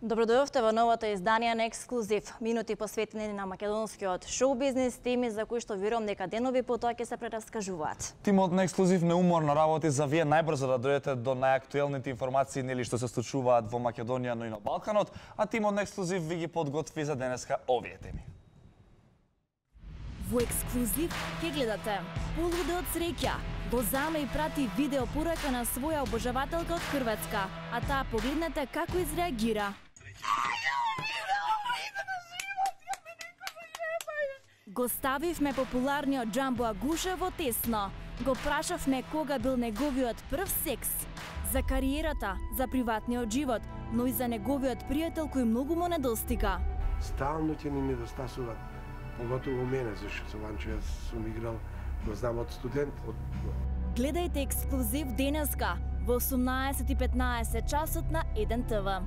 Добродојавте во новото издание на Ексклузив. Минути посветени на македонскиот шоу-бизнес, теми за кои што верувам дека денови потоа ќе се прераскажуваат. Тимот на Ексклузив неуморно работи за вие најбрзо да дојдете до најактуелните информации нели што се случуваат во Македонија, но и на Балканот, а тимот на Ексклузив ви ги подготви за денеска овие теми. Во Ексклузив ќе гледате полуде од среќа. Лозана и прати видео порака на своја обожавателка од Хрватска, а таа погледнете како изреагира. Го ставивме популарниот Џамбо Агуша во тесно. Го прашавме кога бил неговиот прв секс. За кариерата, за приватниот живот, но и за неговиот пријател кој многу му недостига. Стално ќе ни недостасуваат, поготово мене, зашто со Ванчо јас сум играл, го знам од студент. Гледајте Ексклузив денеска во 18:15 часот на 1 ТВ.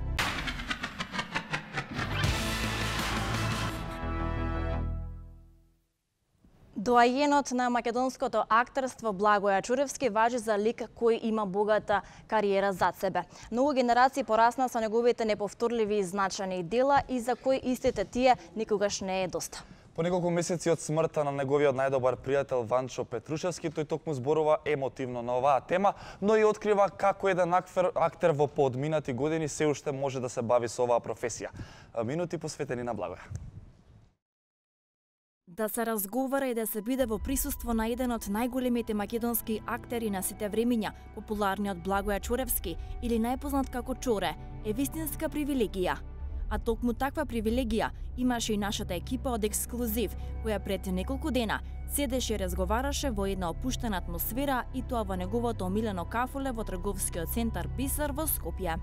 Доајенот на македонското актерство Благоја Чуревски важи за лик кој има богата кариера зад себе. Многу генерации порасна со неговите неповторливи и значајни дела и за кои истите тие никогаш не е доста. По неколку месеци од смртта на неговиот најдобар пријател Ванчо Петрушевски, тој токму зборува емотивно на оваа тема, но и открива како еден актер во поодминати години се уште може да се бави со оваа професија. Минути посветени на Благоја. Да се разговара и да се биде во присуство на еден од најголемите македонски актери на сите времиња, популарниот Благоја Чуревски или најпознат како Чоре, е вистинска привилегија. А токму таква привилегија имаше и нашата екипа од Ексклузив, која пред неколку дена седеше и разговараше во една опуштена атмосфера и тоа во неговото омилено кафуле во трговскиот центар Бисер во Скопје.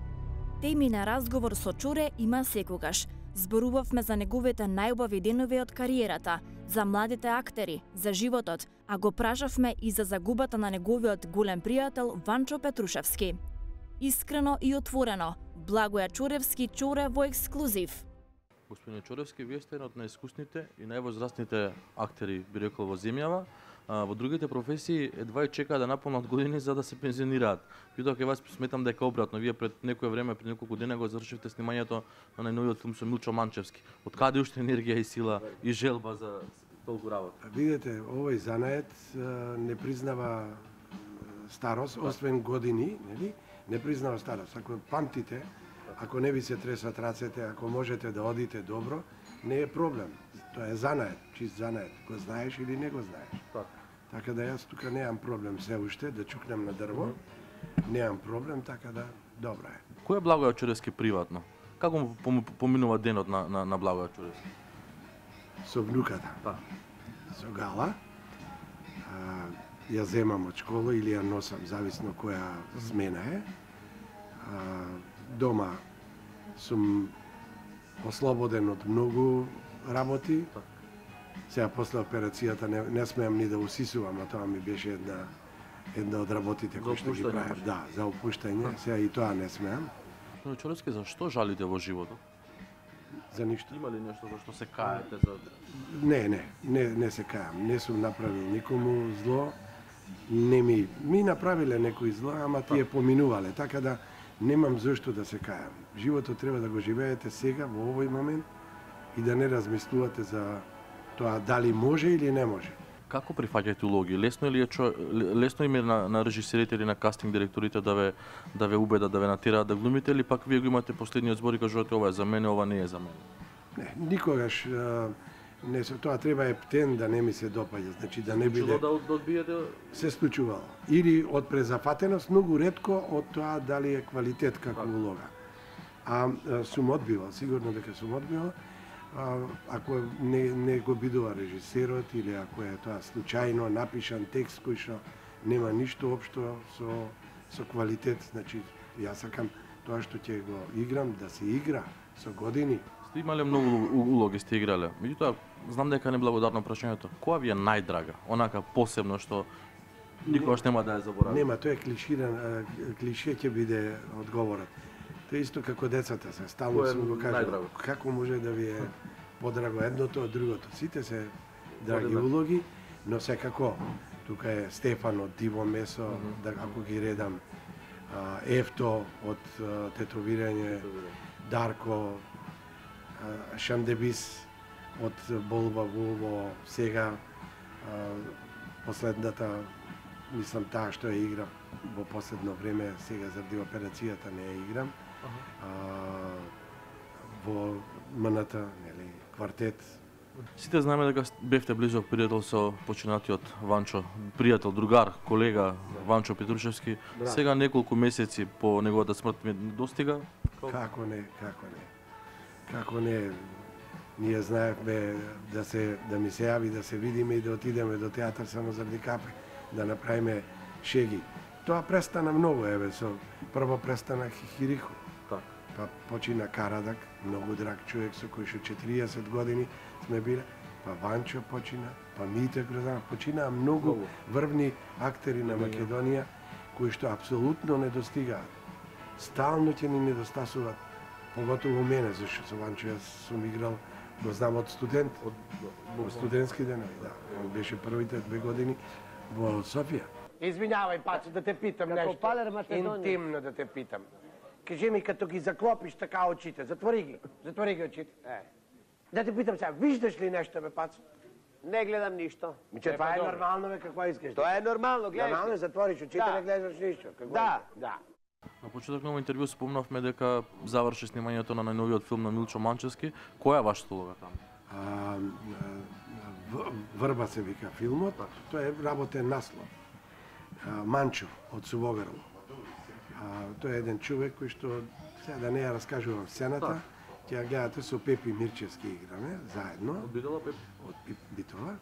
Теми на разговор со Чоре има секогаш. Зборувавме за неговите најубави денови од кариерата, за младите актери, за животот, а го прашавме и за загубата на неговиот голем пријател Ванчо Петрушевски. Искрено и отворено, Благоја Чуревски Чоре во Ексклузив. Господин Чуревски, вие сте еден од најискусните и највозрастните актери, би рекол, во земјава. Во другите професии едва и чекаат да наполнат години за да се пензионираат. Бидоа кај вас сметам дека обратно. Вие пред некое време, пред неколку дена го завршивте снимањето на најновиот филм со Милчо Манчевски. Од каде уште енергија и сила и желба за толку работа? Видете, овој занает не признава старост, освен години, нели? Не признава старост. Ако памтите, ако не ви се тресат рацете, ако можете да одите добро, не е проблем. Тоа е занает, чист занает. Го знаеш или не го знаеш. Така да јас тука немам проблем се уште да чукнем на дрво. Немам проблем, така да добро е. Кој е Благоја Чуревски приватно? Како му поминува денот на Благоја Чуревски? Со внуката. Со Гала. Ја земам од школа или ја носам, зависно која смена е. Дома сум ослободен од многу работи. Сега после операцијата не смеам ни да усисувам, а тоа ми беше една од работите кои што ги правев. Да, за опуштање. Сега и тоа не смеам. Господин Чуревски, за што жалите во животот? За ништо. Има ли нешто за што се каете за? Не се кајам. Не сум направил никому зло. Ми направиле некои зло, ама тие поминувале, така да немам зашто да се кајам. Животот треба да го живеете сега, во овој момент, и да не размислувате за тоа дали може или не може. Како прифаќате улоги? Лесно им е на режисерите или на кастинг директорите да ве убедат, да ве натераат да глумите, или пак вие го имате последниот збор и кажувате ова е за мене, ова не е за мене? Не, никогаш не се тоа треба ептен да не ми се допаѓа, значи да не биде. Да одбиете? Се случувало. Или од презафатеност, многу ретко од тоа дали е квалитет како улога. Сум одбивал, сигурно дека сум одбивал. Ако не го бидува режисерот или ако е тоа случајно напишан текст кој што нема ништо општо со квалитет, значи јас сакам тоа што ќе го играм да се игра со години. Сте имале многу улоги, сте играле. Меѓутоа, знам дека е неблагодарно прашањето. Која ви е најдрага, онака посебно што никогаш нема да ја заборавите? Нема, тоа е клише ќе биде одговорот. Тоа исто како децата се, стално сум го кажал. Како може да ви е подраго едното од другото? Сите се драги улоги, но секако тука е Стефан од Диво месо, да ако ги редам, Ефто од тетовирање, Дарко, Шандебис од Болба Вулво, сега последната, мислам таа што ја играм во последно време, сега заради операцијата не ја играм. Во МНТ, нели, квартет. Сите знаеме дека бевте близок пријател со починатиот Ванчо, пријател, другар, колега Ванчо Петрушевски. Сега неколку месеци по неговата смрт ме достига. Како не. Ние знаевме да ми се јави, да се видиме и да отидеме до театар само заради капе, да направиме шеги. Тоа престана многу, прво престана Хихирихо. Па почина Карадак, многу драг човек со кој што 40 години сме биле, па Ванчо почина, па Мите Грозанов, починаа многу врвни актери на Македонија кои што апсолутно не достигаат. Стално ќе ни недостасуваат, поготово мене, зашто со Ванчо јас сум играл, го знам од студент, од студентски денови, да. Он беше првите 2 години во Софија. Извинявај, Пацо, да те питам нешто. Интимно да те питам. Кажи ми, като ги заклопиш така очите, затвори ги очите. Да те питам сега, виждаш ли нещо, бе, Пацо? Не гледам нищо. Миче, това е нормално, бе, какво искаш? Това е нормално, гледаш. Нормално, затвориш очите, не гледаш нищо. Да. На почеток на ово интервју спомнавме дека заврши снимањето на најновиот филм на Милчо Манчевски. Која е вашата улога таму? Врба се вика филмот, тоа е работен наслов. Манчо од Сувогарло. Тој е еден човек кој што, сега да не ја раскажувам сцената, ќе ја гледате со Пепи Мирчевски играме, заедно. Од Битола, Пепи? Од Битола.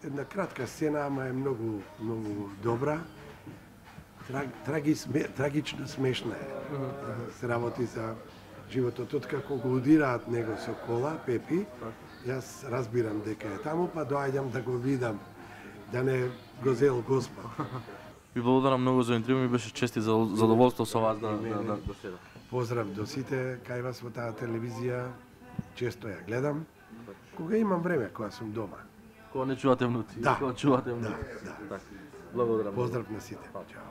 Една кратка сцена, ама е многу добра. Трагично смешна е. Се работи за животот. Откако го удираат него со кола, Пепи, јас разбирам дека е таму, па доаѓам да го видам, да не го зел Господ. Ви благодарам многу за интервју, ми беше чест и задоволство со вас да седам. Поздрав до сите кај вас во таа телевизија, често ја гледам. Кога имам време, кога сум дома. Кога не чувате внутри. Да. Кога чувате внутри. Да. Благодарам. Поздрав на сите. Чао.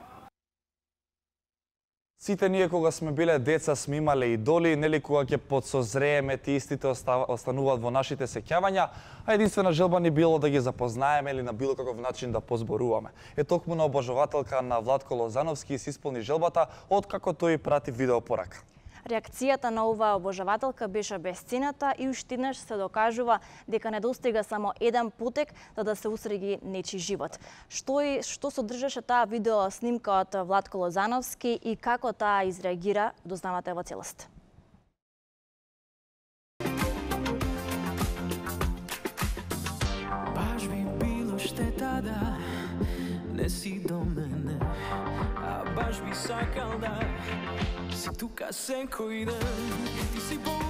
Сите ние кога сме биле деца сме имале идоли, нели кога ќе подсозрееме тие истите остануваат во нашите сеќавања, а единствена желба ни било да ги запознаеме или на било каков начин да позборуваме. Токму на обожавателка на Владко Лозановски се исполни желбата откако тој прати видеопорака. Реакцијата на оваа обожавателка беше бесцената и уште еднаш се докажува дека не достига само еден потек да се усреди нечи живот. Што содржаше таа видео снимка од Владко Лозановски и како таа изреагира, дознавате во целост. Баш би било штета да не си до мене, а баш би сакал да си тука секој ден.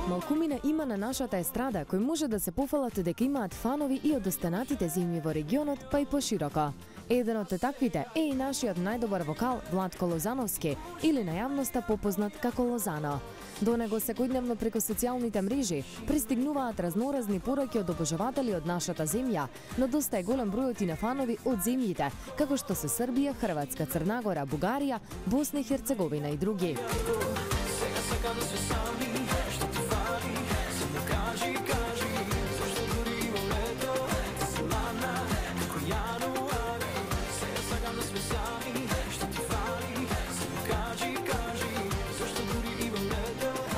Малкумина има на нашата естрада кои може да се пофалат дека имаат фанови и од останатите земји во регионот, па и пошироко. Еден од таквите е и нашиот најдобар вокал Владко Лозановски, или на јавноста попознат како Лозано. До него секојдневно преку социјалните мрежи пристигнуваат разноразни пораки од обожаватели од нашата земја, но доста е голем бројот и на фанови од земјите, како што се Србија, Хрватска, Црна Гора, Бугарија, Босна и Херцеговина и други.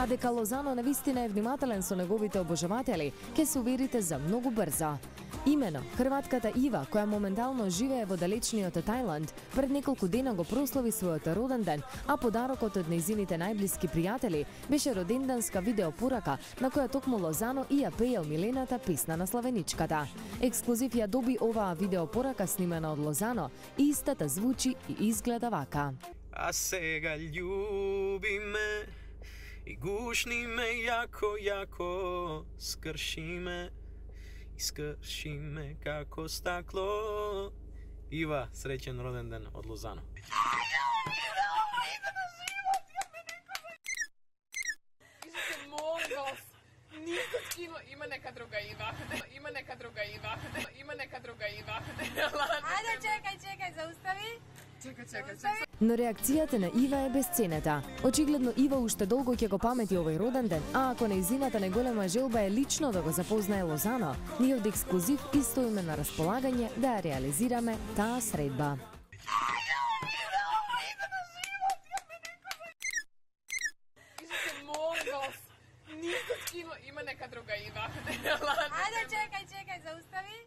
А дека Лозано навистина е внимателен со неговите обожаватели, ќе се уверите за многу брзо. Имено, хрватката Ива, која моментално живее во далечниот Тајланд, пред неколку дена го прослави својот роден ден, а подарокот од нејзините најблиски пријатели беше роденденска видеопорака на која токму Лозано и ја пеел милената песна на славеничката. Ексклузив ја доби оваа видеопорака снимена од Лозано и истата звучи и изгледа вака. А сега љуби ме и гушни ме јако, скрши ме, искрши ме како стакло. Ива, среќен роден ден од Лозано. Нищо скино, има нека друга Ива. Има нека друга Ива. Има нека друга Ива. Ајде, чекај, заустави. Чекај. Но реакцијата на Ива е бесценета. Очигледно Ива уште долго ќе го памети овој роден ден, а ако нејзината најголема желба е лично да го запознае Лозано, ние од Ексклузив истоиме на располагање да ја реализираме таа средба. Има нека друга Ива. Ајде, чекај, заустави.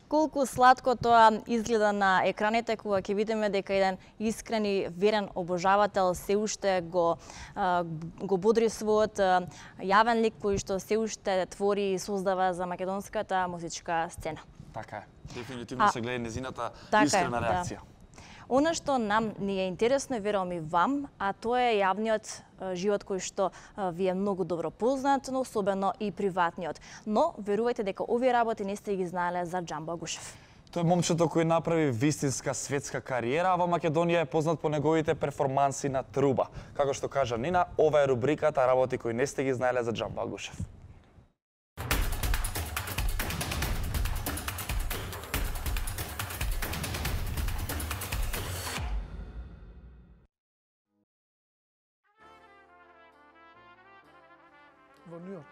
Колку сладко тоа изгледа на екраните кога ќе видиме дека еден искрен и верен обожавател се уште го бодри својот јавен лик кој што се уште твори и создава за македонската музичка сцена. Така е. Дефинитивно се гледа незината искрена реакција. Да. Она што нам ни е интересно и верувам и вам, а тоа е јавниот живот кој што ви е многу добро познат, но особено и приватниот. Но верувајте дека овие работи не сте ги знаеле за Џамбо Агушев. Тој момчето кој направи вистинска светска кариера, а во Македонија е познат по неговите перформанси на труба. Како што кажа Нина, ова е рубриката работи кои не сте ги знаеле за Џамбо Агушев. Во Нью Йорк.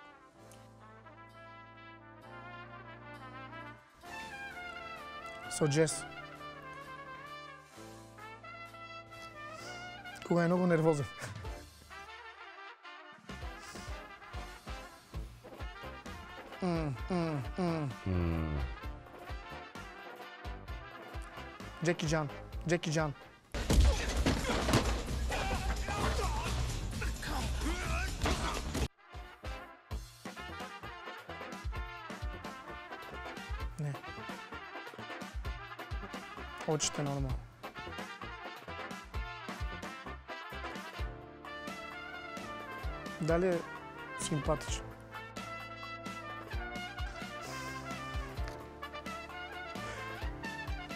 Со Джес. Кога е многу нервозен. Джеки Джан. Не. Очите нормално. Дали е симпатичен?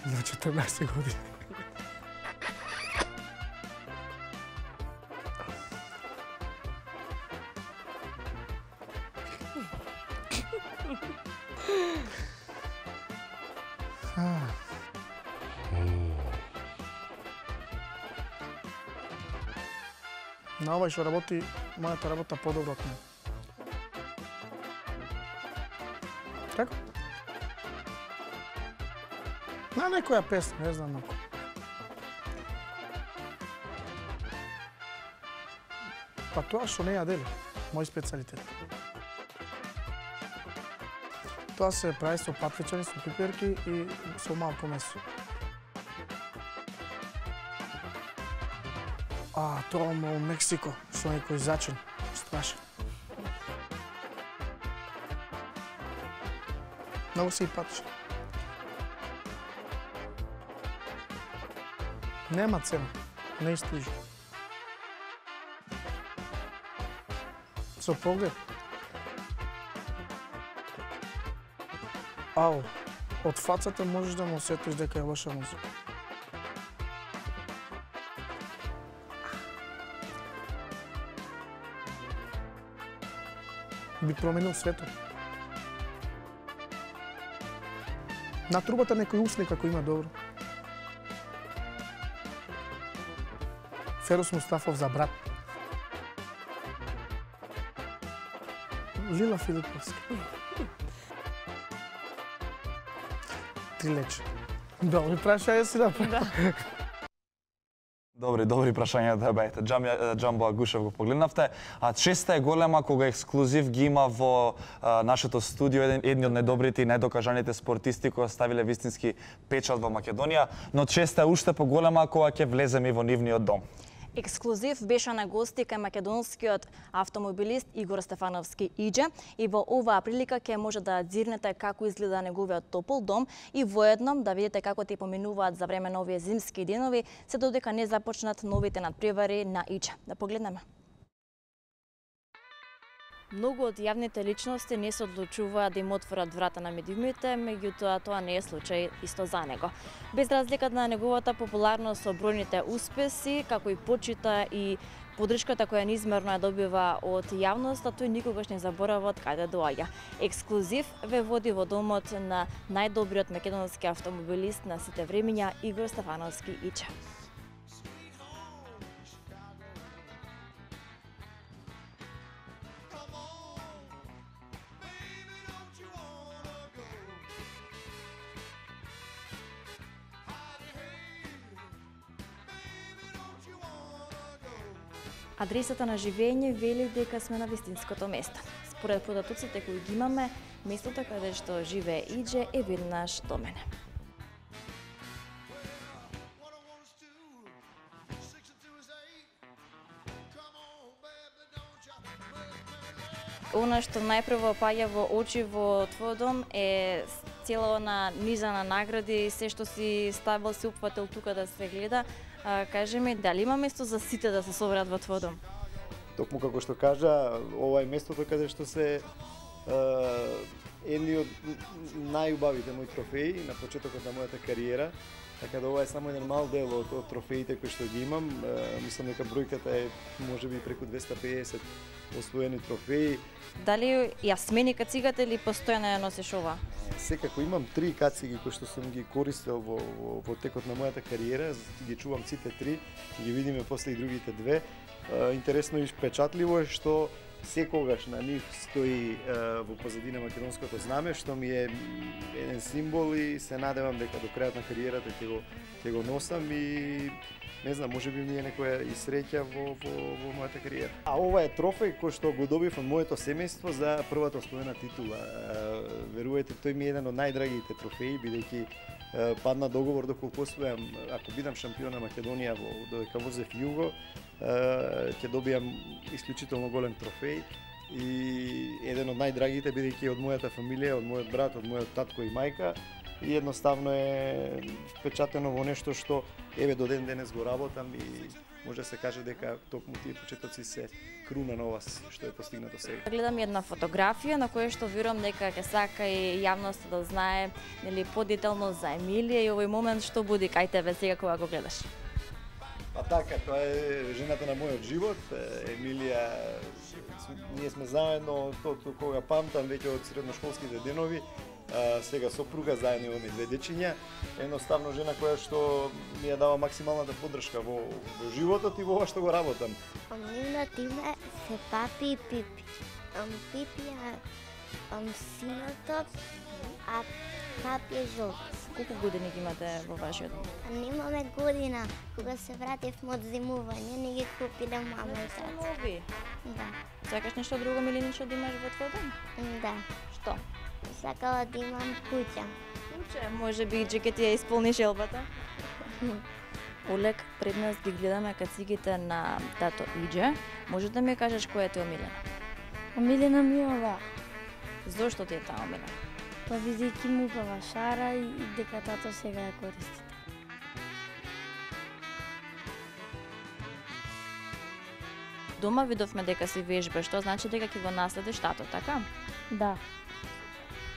На 14 години. На овај што работи, мојата работа подобро од мене. Како? На некоја песна, не знам нако. Па тоа што не ја дели, мој специалитет. Тоа се прави со патвичани, со пиперки и со малку месо. Тоа во Мексико, со некој зачин, страшен. Многу симпатичен. Нема цена, не истужи. Со поглед. Ау, од фацата можеш да му осетиш дека е лоша музика. Би променил светот. На трубата некој услика кој има добро. Ферус Мустафов за брат. Лила Филиповска. Трилеч. Добри прашања си направи. Добри прашања да бајте. Џамбо Агушев го погледнавте. А честа е голема кога Ексклузив ги има во нашето студио едни од најдобрите и најдокажаните спортисти кои оставиле вистински печат во Македонија, но честа е уште поголема кога ќе влеземе во нивниот дом. Ексклузив беше на гости кај македонскиот автомобилист Игор Стефановски Иџе и во оваа прилика ќе може да дзирнете како изгледа неговиот топол дом и воедно да видите како ти поминуваат за време на овие зимски денови, се додека не започнат новите надпревари на Иџе. Да погледнеме. Многу од јавните личности не се одлучуваат да им отворат врата на медиумите, меѓутоа тоа не е случај исто за него. Без разлика на неговата популарност со бројните успеси, како и почита и поддршката која неизмерно ја добива од јавноста, тој никогаш не заборава од каде доаѓа. Ексклузив ве води во домот на најдобриот македонски автомобилист на сите времиња Игор Стефановски Иџе. Адресата на живење вели дека сме на вистинското место. Според податоците кои ги имаме, местото каде што живее Иџе е веднаш до мене. Она што најпрво паѓа во очи во твој дом е цела на низа на награди, се што си ставил, си упфатил тука да се гледа. Кажи ми, дали има место за сите да се соберат во твој дом? Токму како што кажа, ова е местото каде што се едни од најубавите мои трофеи на почетокот на мојата кариера. Така да ова е само еден мал дел од трофеите кои што ги имам. Мислам дека бројката е можеби преку 250 освоени трофеи. Дали ја смени кацигата или постојано ја носиш ова? Секако имам 3 кациги кои што сум ги користел во текот на мојата кариера, ги чувам сите 3, ќе ги видиме после и другите 2. Интересно и впечатливо е што секогаш на нив стои во позадина македонското знаме, што ми е еден символ и се надевам дека до крајот на кариерата ќе го носам и не знам, можеби ми е некоја и среќа во мојата кариера. А ова е трофеј кој што го добив од моето семејство за првата освоена титула. Верувајте, тој ми е еден од најдрагите трофеи, бидејќи падна договор доколку освојам, ако бидам шампион на Македонија додека возев југо, ќе добијам исклучително голем трофеј и еден од најдрагите бидејќи од мојата фамилија, од мојот брат, од мојот татко и мајка. И едноставно е впечатено во нешто што еве до ден денес го работам и може да се каже дека токму тие почетоци се круна на ова што е постигнато сега. Гледам една фотографија на која што верувам дека ќе сака и јавноста да знае, нели, подетално за Емилија и овој момент што буди кај тебе сега кога го гледаш. Па така, тоа е жената на мојот живот, Емилија. Ние сме заедно од кога памтам веќе од средношколските денови. Сега сопруга, заедно имаме 2 дечиња. Едноставно жена која што ми ја дава максималната поддршка во животот и во ова што го работам. Нивното име се Папи и Пипи. Пипи е синотот, а Папи е жолтот. Колку години ги имате во вашиот дом? Немаме година. Кога се вративме од зимување, не ги купиле мама и тата. Нови? Да. Сакаш нешто друго, Милиничо, да имаш во твој дом? Да. Што? Сакала да имам куќа. Куќа? Може би Иџе ќе ти ја исполни желбата? Олег, пред нас ги гледаме кацигите на тато Иџе. Може да ми кажеш која ти е омилена? Омилена ми е ова. Зошто ти е таа омилена? Па бидејќи му убава шара и дека тато сега ја користи. Дома видовме дека си вежбаш, што значи дека ќе го наследиш тато, така? Да.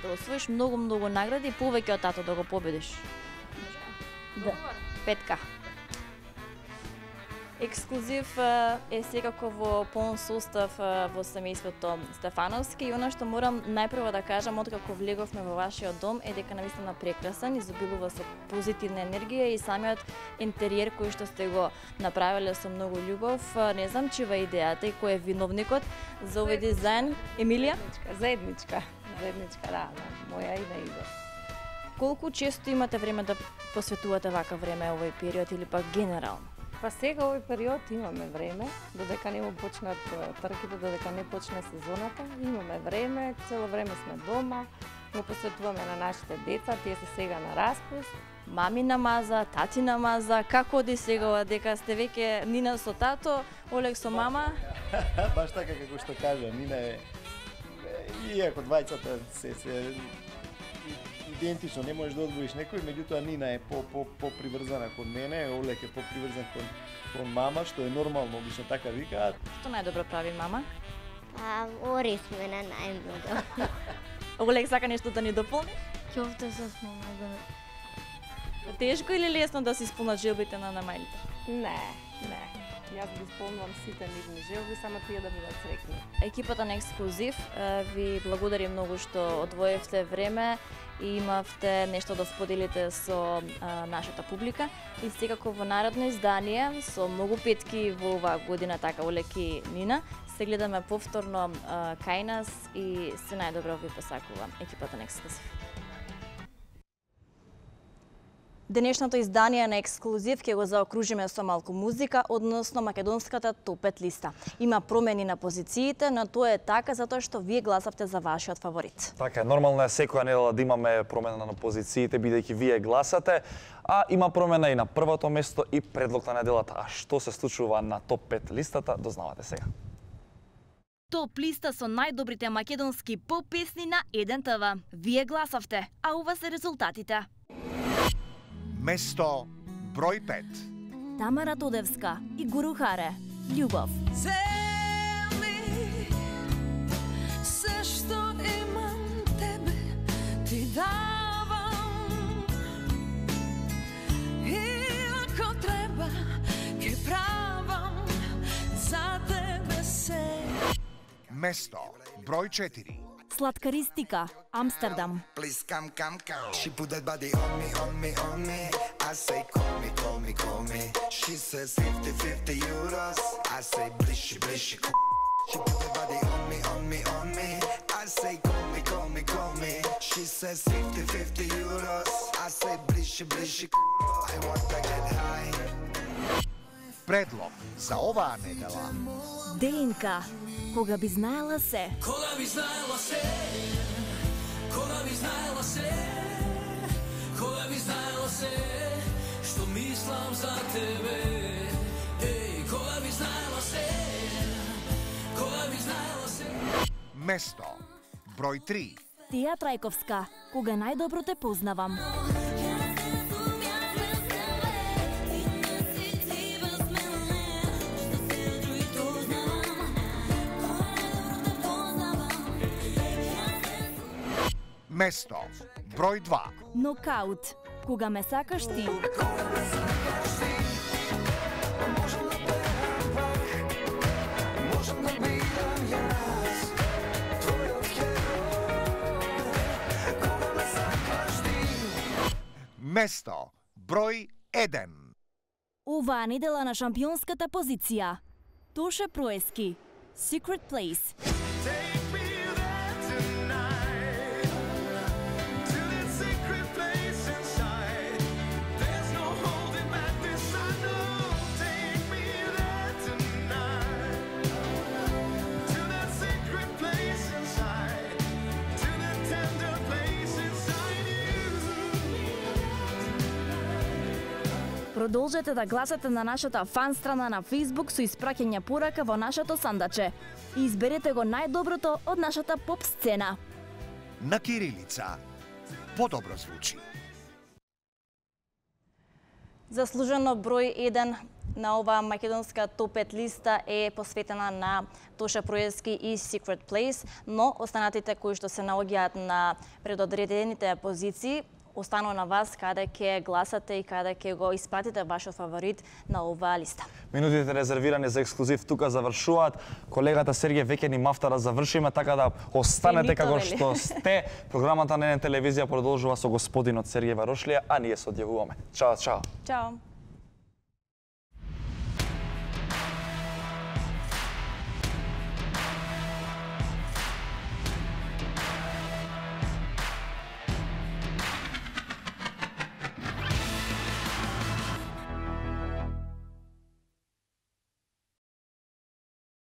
Да освоиш многу награди, повеќе од тато да го победиш. Да. Петка. Ексклузив е секако во полн состав во семејството Стефановски и она што морам најпрво да кажам откако влеговме во вашиот дом е дека навистина прекрасен, изобилува со позитивна енергија и самиот интериер кој што сте го направиле со многу љубов. Не знам чива идејата и кој е виновникот за овој дизајн. Емилија? Заедничка, да, моја и на Иде. Колку често имате време да посветувате вака време овој период или пак генерално? Па сега овој период имаме време, додека не му почнат трките, додека не почне сезоната, имаме време, цело време сме дома, го посветуваме на нашите деца, тие се сега на распуст. Мами намаза, тати намаза, како оди сега дека сте веќе Нина со тато, Олег со мама? Баш така како што кажа, Нина е, иако двајцата се идентично, не можеш да одвоиш некој, меѓутоа Нина е поприврзана кон мене, Олег е поприврзан кон мама, што е нормално, обично така викаат. Што најдобро прави мама? Ори сме на најмногу. Олег сака нешто да ни дополни? Ќовте со мама да... Тешко или лесно да се исполнат желбите на мајлите? Не. Јас ги исполнувам сите нивни желби, само тие да бидат среќни. Екипата на Ексклузив ви благодари многу што одвоевте време и имавте нешто да споделите со нашата публика. И секако во наредно издание со многу петки во оваа година, така Олег и Нина, се гледаме повторно кај нас и се најдобро ви посакува екипата на Ексклузив. Денешното издание на Ексклузив ќе го заокружиме со малку музика, односно македонската топ 5 листа. Има промени на позициите, но тоа е така затоа што вие гласавте за вашиот фаворит. Така е, нормално е секоја недела да имаме промена на позициите, бидејќи вие гласате, а има промена и на првото место и предлог на неделата. А што се случува на топ 5 листата, дознавате сега. Топ листа со најдобрите македонски поп песни на 1ТВ. Вие гласавте, а ова се резултатите. Место број 5. Тамара Тодевска и Гуру Харе. Љубов. Цели се што имам тебе ти давам и ако треба ке правам за тебе се. Место број 4. Сладкаристика, Амстердам. Please come. She put that body on me. I say call me. She says 50 euros. I say blishy. She put that body on me. I say call me. She says 50 euros. I say blishy. I want to get high. Предлог за оваа недела. ДНК. Кога би знаела се. Кога би знаела се. Кога би знаела се. Кога би знаела се. Што мислам за тебе. Еј, кога би знаела се. Кога би знаела се. Место број 3. Тија Трајковска. Кога најдобро те познавам. Место број 2. Нокаут. Кога ме сакаш ти. Место број 1. Оваа недела на шампионската позиција. Тоше Проески. Secret Place. Продолжете да гласате на нашата фан страна на Facebook со испраќање порака во нашето сандаче и изберете го најдоброто од нашата поп сцена. На кирилица подобро звучи. Заслужено број 1 на оваа македонска топ 5 листа е посветена на Тоша Проески и Secret Place, но останатите кои што се наоѓаат на предодредените позиции останува на вас каде ќе гласате и каде ќе го испратите вашиот фаворит на оваа листа. Минутите резервирани за ексклузив тука завршуваат. Колегата Сергеј веќе ни мафта да завршиме, така да останете како што сте. Програмата на НН телевизија продолжува со господинот Сергеј Варошлија, а ние се одјавуваме. Чао. Чао.